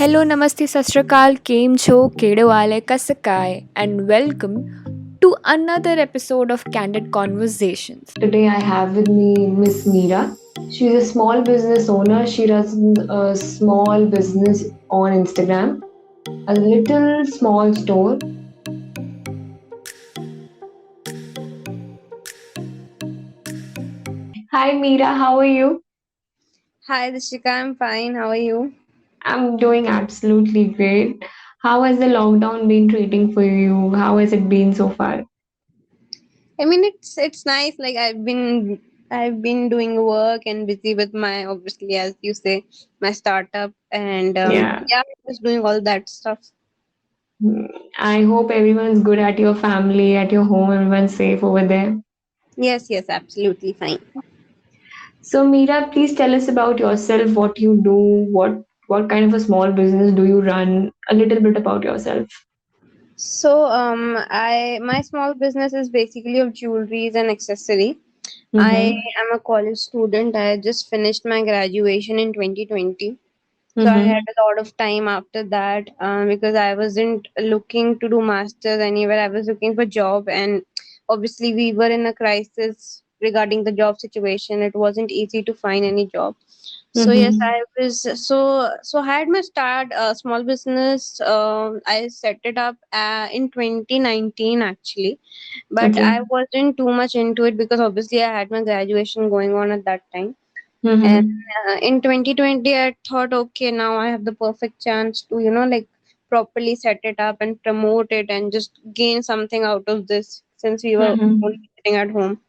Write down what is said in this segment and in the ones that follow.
Hello, Namaste, Sastrakal, Kem Cho, Kedewale, Kasakai, and welcome to another episode of Candid Conversations. Today I have with me Miss Meera. She's a small business owner. She runs a small business on Instagram, a little small store. Hi Meera, how are you? Hi, Dishika. I'm fine. How are you? I'm doing absolutely great. How has the lockdown been treating for you? How has it been so far? I mean, it's nice. Like I've been doing work and busy with my, obviously, as you say, my startup, and Yeah. yeah, just doing all that stuff. I hope everyone's good at your family, at your home, everyone's safe over there. Yes, yes, absolutely fine. So, Meera, please tell us about yourself, what you do, what kind of a small business do you run? A little bit about yourself. So, I my small business is basically of jewelries and accessory. I Mm-hmm. am a college student. I just finished my graduation in 2020. So I had Mm-hmm. a lot of time after that because I wasn't looking to do masters anywhere. I was looking for job, and obviously we were in a crisis regarding the job situation. It wasn't easy to find any job. So yes, Mm-hmm. I was so I had my start small business. I set it up in 2019 actually, but Okay. I wasn't too much into it because obviously I had my graduation going on at that time. And Mm-hmm. in 2020, I thought, okay, now I have the perfect chance to, like properly set it up and promote it and just gain something out of this since we were only Mm-hmm. sitting at home.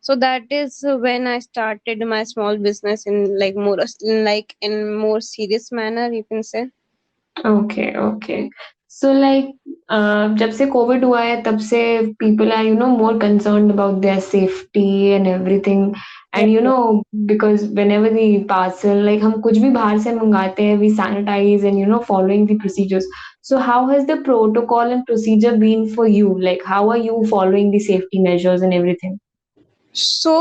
So that is when I started my small business in in more serious manner, you can say. Okay, okay. So like जब से Covid हुआ है तब से people are more concerned about their safety and everything Yes, and yes. because whenever the parcel like हम कुछ भी बाहर से मंगाते हैं we sanitize and following the procedures. So how has the protocol and procedure been for you? Like how are you following the safety measures and everything? So,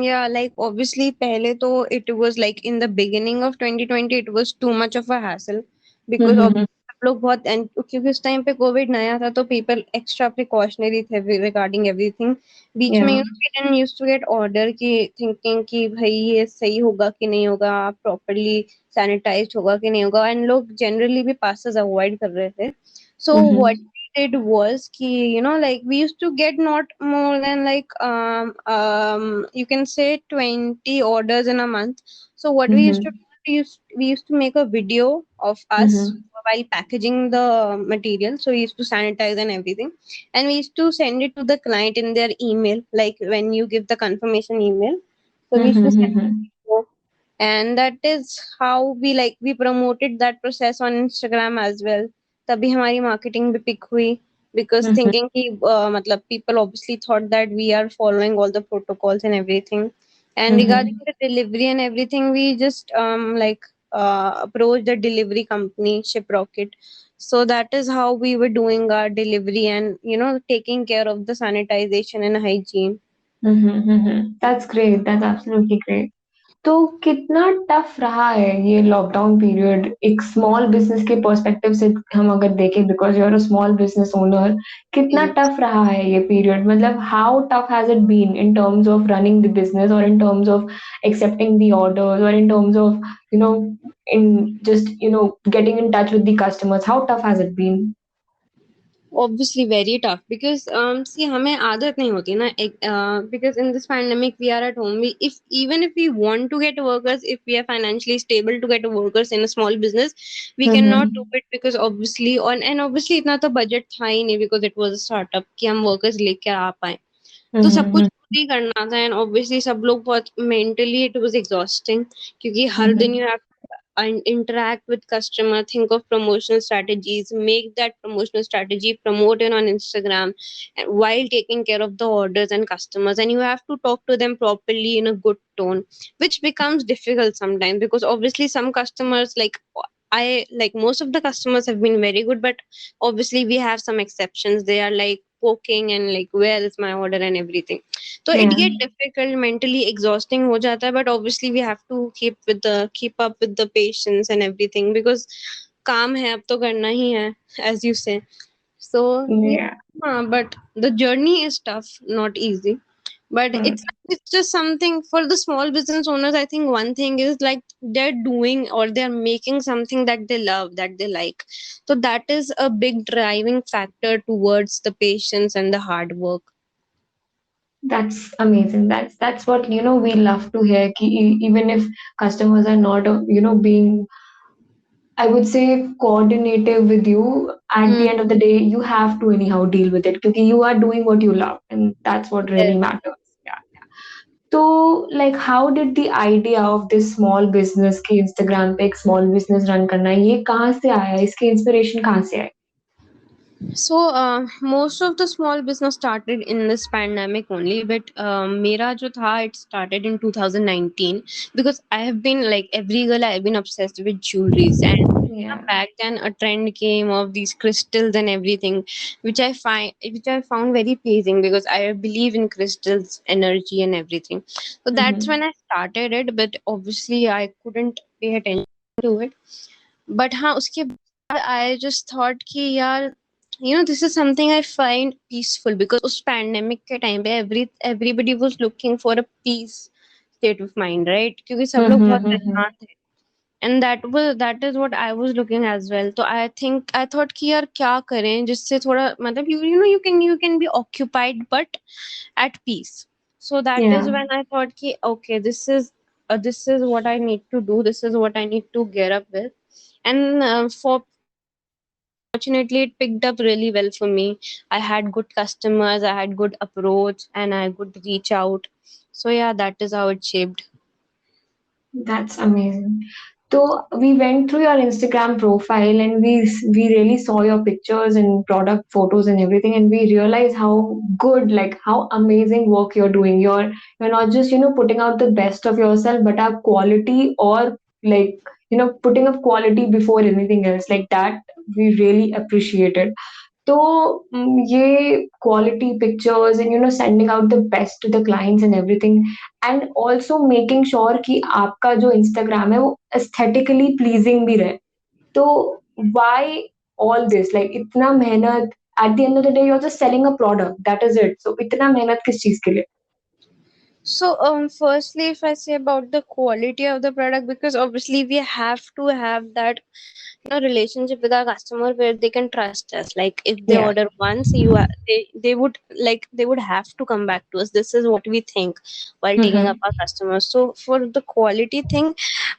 yeah, like obviously, pehle to it was like in the beginning of 2020, it was too much of a hassle because of Mm-hmm. सब लोग बहुत and क्योंकि उस time पे Covid नया था तो people extra precautionary थे regarding everything. बीच में Yeah. we didn't used to get order की thinking कि भाई ये सही होगा कि नहीं होगा, properly sanitized होगा कि नहीं होगा, and लोग generally भी passes avoid कर रहे थे. So what Mm-hmm. we did was ki, like we used to get not more than like you can say 20 orders in a month. So what we used to Mm-hmm. do, we used to make a video of us Mm-hmm. while packaging the material. So we used to sanitize and everything, and we used to send it to the client in their email, like when you give the confirmation email. So we used to send Mm-hmm. it, and that is how we promoted that process on Instagram as well. तभी हमारी marketing भी pick हुई because Mm-hmm. thinking कि मतलब people obviously thought that we are following all the protocols and everything. And regarding Mm-hmm. the delivery and everything, we just approached the delivery company Shiprocket. So that is how we were doing our delivery and taking care of the sanitization and hygiene. Mm-hmm. Mm-hmm. That's great. That's absolutely great. तो कितना tough रहा है ये lockdown period एक small business के perspective से हम अगर देखें because you are a small business owner कितना Yes. टफ रहा है ये पीरियड मतलब how tough has it been in terms of running the business और in terms of accepting the orders और in terms of in just getting in touch with the customers how tough has it been. Obviously very tough because see हमें आदत नहीं होती ना because in this pandemic we are at home. We if even if we want to get workers, if we are financially stable to get workers in a small business, we cannot do Mm-hmm. it because obviously on and obviously इतना तो budget था ही नहीं because it was a startup कि हम workers लेकर आ पाए. तो सब कुछ Mm-hmm. खुद ही करना था एंड ऑब्वियसली सब लोग बहुत मेंटली इट वाज एग्जॉस्टिंग क्योंकि हर दिन Mm-hmm. You have and interact with customer, think of promotional strategies, make that promotional strategy, promote it on Instagram, and while taking care of the orders and customers, and you have to talk to them properly in a good tone, which becomes difficult sometimes because obviously some customers I like most of the customers have been very good, but obviously we have some exceptions. They are like poking and like where is my order and everything. So it Yeah. get difficult, mentally exhausting हो जाता है, but obviously we have to keep up with the patients and everything because काम है, अब तो करना ही है, as you say. So Yeah. yeah, but the journey is tough, not easy. But Mm. it's just something for the small business owners. I think one thing is like they're doing or they're making something that they love, that they like. So that is a big driving factor towards the patience and the hard work. That's amazing. That's what we love to hear. Even if customers are not being, I would say, coordinative with you, at the Hmm. end of the day you have to anyhow deal with it because you are doing what you love, and that's what really matters. Yeah. So, like, how did the idea of this small business की Instagram पे एक small business run करना ये कहाँ से आया? इसकी inspiration कहाँ से आई? So most of the small business started in this pandemic only, but mera jo tha, it started in 2019 because I have been like every girl, I have been obsessed with jewelries. And Yeah. back then a trend came of these crystals and everything, which I found very pleasing because I believe in crystals energy and everything. So that's Mm-hmm. when I started it, but obviously I couldn't pay attention to it. But हाँ उसके बाद I just thought कि यार this is something I find peaceful because उस pandemic के time पे everybody was looking for a peace state of mind, right? क्योंकि सब लोग बहुत Mm-hmm. Mm-hmm. परेशान थे. And that is what I was looking as well. So I thought कि यार क्या करें जिससे थोड़ा मतलब you can be occupied but at peace. So that is Yeah. when I thought कि okay, this is what I need to do. This is what I need to get up with. And fortunately it picked up really well for me. I had good customers, I had good approach, and I could reach out. So yeah, that is how it shaped. That's amazing. So we went through your Instagram profile and we really saw your pictures and product photos and everything, and we realized how good, like how amazing work you're doing. You're not just putting out the best of yourself, but have quality, or like putting up quality before anything else. Like that, we really appreciate it. तो ये quality pictures and sending out the best to the clients and everything and also making sure कि आपका जो Instagram है वो aesthetically pleasing भी रहे. तो व्हाई ऑल दिस, लाइक इतना मेहनत? At the end of the day you are just selling a product, that is it. So इतना मेहनत किस चीज के लिए? So, firstly, if I say about the quality of the product, because obviously we have to have that, relationship with our customer where they can trust us. Like if they Yeah. order once, they would have to come back to us. This is what we think while taking up Mm-hmm. our customers. So for the quality thing,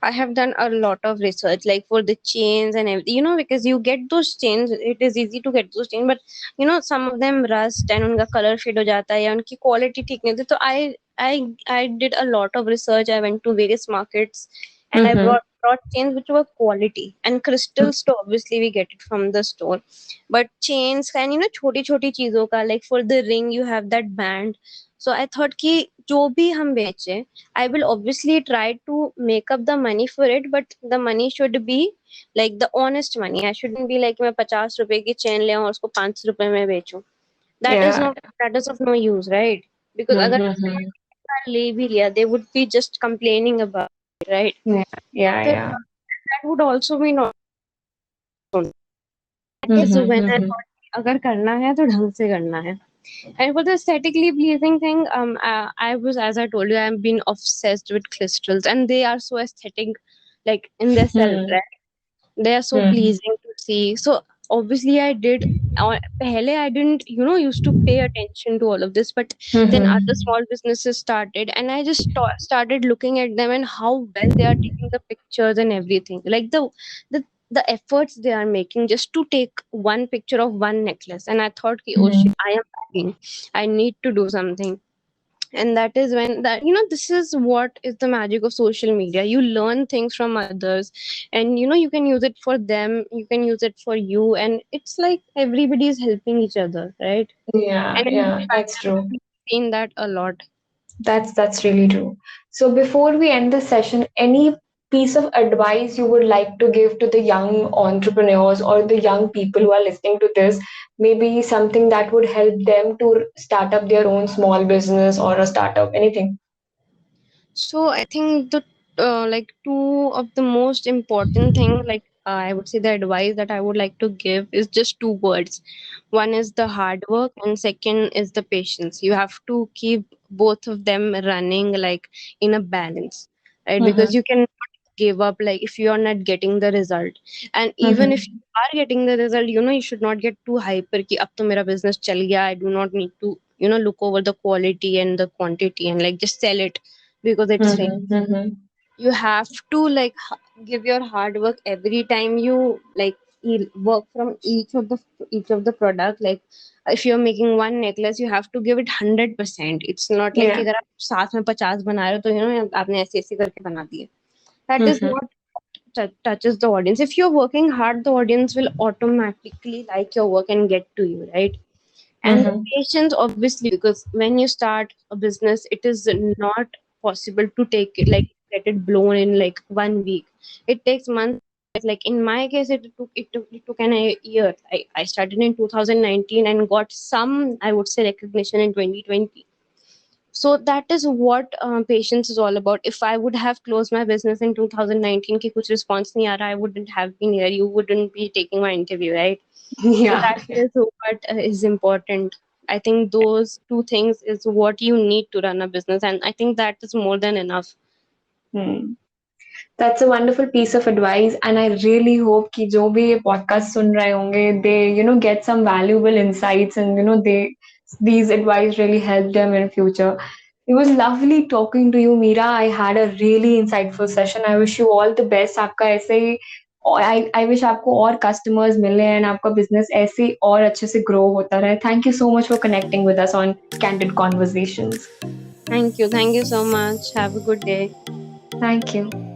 I have done a lot of research, like for the chains and everything. Because you get those chains, it is easy to get those chains, but some of them rust and उनका color fade हो जाता है या उनकी quality ठीक नहीं होती. तो I did a lot of research. I went to various markets and I Mm-hmm. brought chains which were quality. And crystals, to obviously we get it from the store. But chains and छोटी छोटी चीजों का, like for the ring you have that band. So I thought कि जो भी हम बेचे, I will obviously try to make up the money for it, but the money should be like the honest money. I shouldn't be like मैं 50 रुपए की chain ले आऊं और उसको 5 रुपए में बेचूं. That is Yeah. not, that is of no use, right? Because अगर Mm-hmm. ले भी लिया, they would be just complaining about it, right? Yeah. Yeah. So Yeah. that would also be not. That is Mm-hmm. when I Mm-hmm. thought अगर करना है तो ढंग से करना है. And for the aesthetically pleasing thing, I was, as I told you, I've been obsessed with crystals, and they are so aesthetic, like in their self, right? They are so Mm-hmm. pleasing to see. So obviously I did. पहले I didn't used to pay attention to all of this, but then other Mm-hmm. small businesses started, and I just started looking at them and how well they are taking the pictures and everything, like the efforts they are making just to take one picture of one necklace. And I thought ki, oh Mm-hmm. shit, I am lagging, I need to do something. And that is when that this is what is the magic of social media. You learn things from others, and you can use it for them, you can use it for you, and it's like everybody is helping each other, right? Yeah. And in Yeah. this That's true. pandemic we've seen that a lot. That's really true. So before we end this session, any piece of advice you would like to give to the young entrepreneurs or the young people who are listening to this? Maybe something that would help them to start up their own small business or a startup, anything. So I think the like two of the most important thing, like I would say the advice that I would like to give is just two words. One is the hard work, and second is the patience. You have to keep both of them running like in a balance, right? Because Mm-hmm. you can give up like if you are not getting the result, and even if Mm-hmm. you are getting the result, you should not get too hyper ki ab to mera business chal gaya, I do not need to look over the quality and the quantity and like just sell it because it's Mm-hmm. Mm-hmm. you have to like give your hard work every time you like work from each of the product. Like if you're making one necklace, you have to give it 100%. It's not like कि Yeah. अगर आप साथ में 50 बना रहे हो तो आपने ऐसे ऐसे करके बना दिए. That is Mm-hmm. what touches the audience. If you're working hard, the audience will automatically like your work and get to you, right? And the Mm-hmm. patience, obviously, because when you start a business, it is not possible to take it like get it blown in like 1 week. It takes months. Like in my case, it took an a year. I started in 2019 and got some, I would say, recognition in 2020. So that is what patience is all about. If I would have closed my business in 2019 कि कुछ response नहीं आ रहा, I wouldn't have been here. You wouldn't be taking my interview, right? So Yeah. that is what is important. I think those two things is what you need to run a business, and I think that is more than enough. Hmm. That's a wonderful piece of advice, and I really hope कि जो भी ये podcast सुन रहे होंगे, they get some valuable insights, and these advice really help them in future. It was lovely talking to you, Meera. I had a really insightful session. I wish you all the best. आपका ऐसे ही I wish आपको और customers मिले and आपका business ऐसे ही और अच्छे से grow होता रहे. Thank you so much for connecting with us on Candid Conversations. Thank you so much. Have a good day. Thank you.